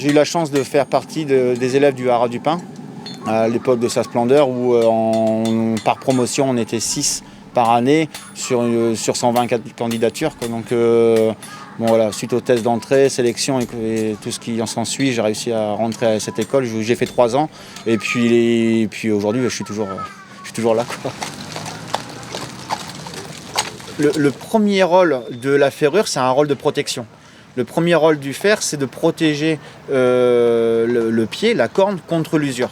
J'ai eu la chance de faire partie des élèves du Haras du Pin, à l'époque de sa splendeur, où par promotion on était 6 par année sur 120 candidatures, quoi. Donc bon, voilà, suite aux tests d'entrée, sélection et tout ce qui en s'ensuit, j'ai réussi à rentrer à cette école. J'ai fait 3 ans et puis aujourd'hui je suis toujours là, quoi. Le premier rôle de la ferrure, c'est un rôle de protection. Le premier rôle du fer, c'est de protéger le pied, la corne, contre l'usure.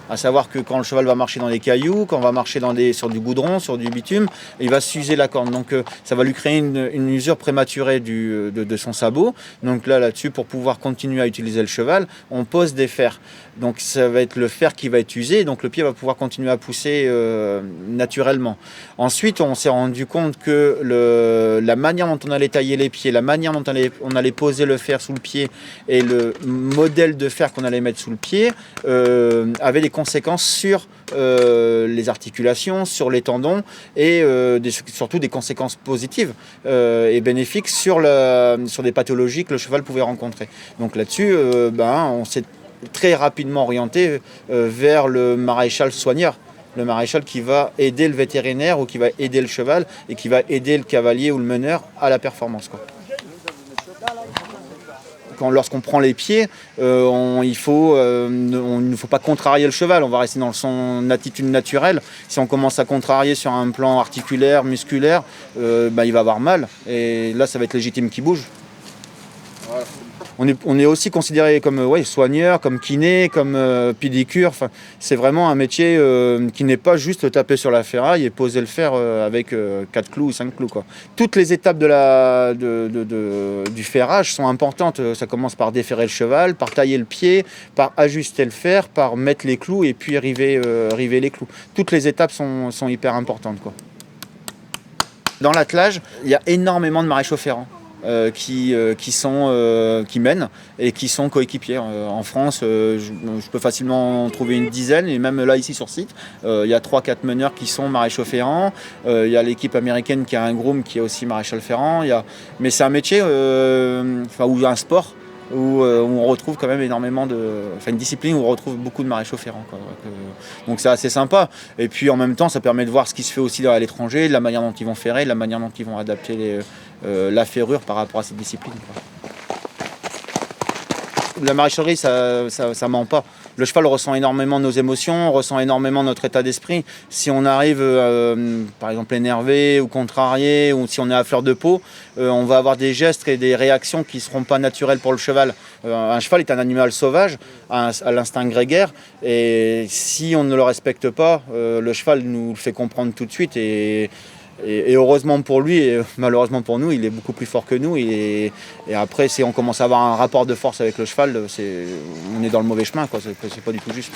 À savoir que quand le cheval va marcher dans les cailloux, quand on va marcher sur du goudron, sur du bitume, il va s'user la corne. Donc ça va lui créer une usure prématurée de son sabot. Donc là-dessus, pour pouvoir continuer à utiliser le cheval, on pose des fers. Donc ça va être le fer qui va être usé, donc le pied va pouvoir continuer à pousser naturellement. Ensuite, on s'est rendu compte que la manière dont on allait tailler les pieds, la manière dont on allait poser le fer sous le pied et le modèle de fer qu'on allait mettre sous le pied avait des conséquences sur les articulations, sur les tendons et surtout des conséquences positives et bénéfiques sur des pathologies que le cheval pouvait rencontrer. Donc là-dessus, on s'est très rapidement orienté vers le maréchal soigneur. Le maréchal qui va aider le vétérinaire ou qui va aider le cheval et qui va aider le cavalier ou le meneur à la performance, quoi. Lorsqu'on prend les pieds, il ne faut pas contrarier le cheval, on va rester dans son attitude naturelle. Si on commence à contrarier sur un plan articulaire, musculaire, il va avoir mal et là ça va être légitime qu'il bouge. Voilà. On est aussi considéré comme soigneur, comme kiné, comme pédicure. Enfin, c'est vraiment un métier qui n'est pas juste taper sur la ferraille et poser le fer avec 4 clous ou 5 clous, quoi. Toutes les étapes du ferrage sont importantes. Ça commence par déferrer le cheval, par tailler le pied, par ajuster le fer, par mettre les clous et puis river les clous. Toutes les étapes sont hyper importantes, quoi. Dans l'attelage, il y a énormément de maréchaux ferrants. Qui mènent et qui sont coéquipiers. En France, je peux facilement en trouver une dizaine, et même là ici sur site, il y a 3-4 meneurs qui sont maréchaux ferrants. Il y a l'équipe américaine qui a un groom qui est aussi maréchal ferrant. Mais c'est un métier, ou un sport, où on retrouve quand même énormément une discipline où on retrouve beaucoup de maréchaux ferrants, quoi. Donc c'est assez sympa. Et puis en même temps, ça permet de voir ce qui se fait aussi à l'étranger, de la manière dont ils vont ferrer, de la manière dont ils vont adapter la ferrure par rapport à cette discipline, quoi. La maréchalerie, ça ment pas. Le cheval ressent énormément nos émotions, ressent énormément notre état d'esprit. Si on arrive, par exemple, énervé ou contrarié, ou si on est à fleur de peau, on va avoir des gestes et des réactions qui ne seront pas naturelles pour le cheval. Un cheval est un animal sauvage, à l'instinct grégaire, et si on ne le respecte pas, le cheval nous le fait comprendre tout de suite. Et heureusement pour lui et malheureusement pour nous, il est beaucoup plus fort que nous. Et après, si on commence à avoir un rapport de force avec le cheval, on est dans le mauvais chemin, quoi. C'est pas du tout juste.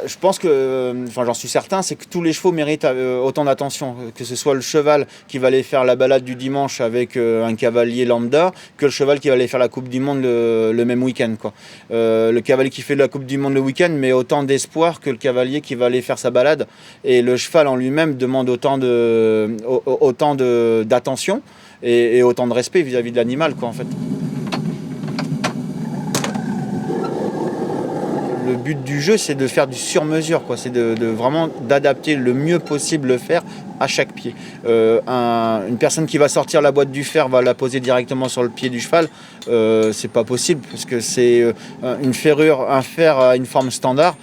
Je pense que, j'en suis certain, c'est que tous les chevaux méritent autant d'attention. Que ce soit le cheval qui va aller faire la balade du dimanche avec un cavalier lambda, que le cheval qui va aller faire la Coupe du Monde le même week-end, quoi. Le cavalier qui fait la Coupe du Monde le week-end met autant d'espoir que le cavalier qui va aller faire sa balade. Et le cheval en lui-même demande autant d'attention et autant de respect vis-à-vis de l'animal, quoi, en fait. Le but du jeu, c'est de faire du sur-mesure, quoi. C'est vraiment d'adapter le mieux possible le fer à chaque pied. Une personne qui va sortir la boîte du fer va la poser directement sur le pied du cheval. C'est pas possible, parce que c'est une ferrure, un fer à une forme standard.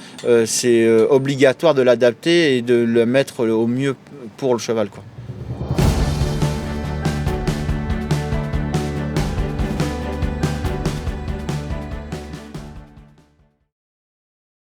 C'est obligatoire de l'adapter et de le mettre au mieux pour le cheval, quoi.